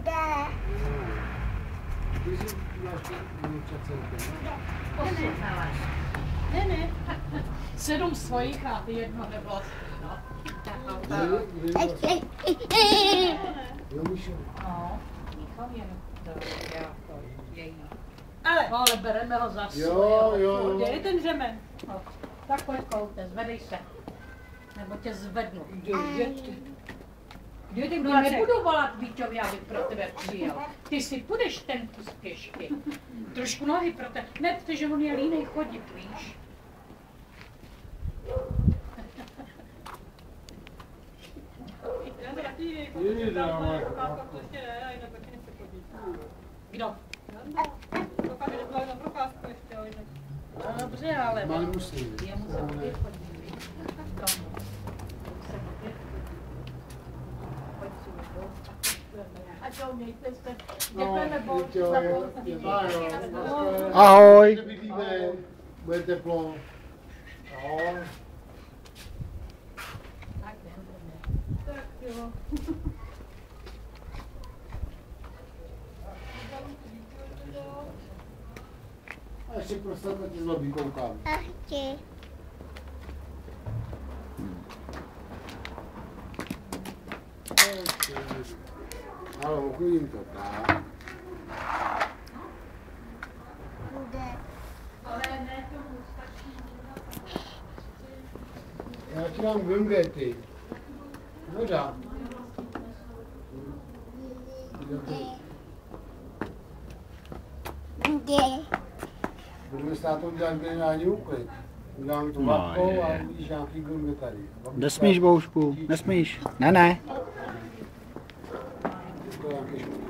Ne. 7 svojich a ty jedno nevlastní, no. No, Míchal je ale bereme ho za svojho. Kde je ten řemen? No, tak pojď koute, zvedej se. Nebo tě zvednu. No nebudu volat Víťovi, abych pro tebe přijel. Ty si půjdeš ten kus pěšky. Trošku nohy pro tebe. Ne, protože on je línej chodit, víš. Kdo? No dobře, ale jemu se opět chodí. Ahoj. Bude teplo. Tak jo. A ještě prostě ti zlobí koukám. Ale uklidím to tak. Já ti dám gungety. Voda. Budeme s tátou dělat generální úklid. Udělám tu matkou a vidíš nějaký gungy tady. Nesmíš, Boušku, nesmíš. Ne. To je nějaký špatný.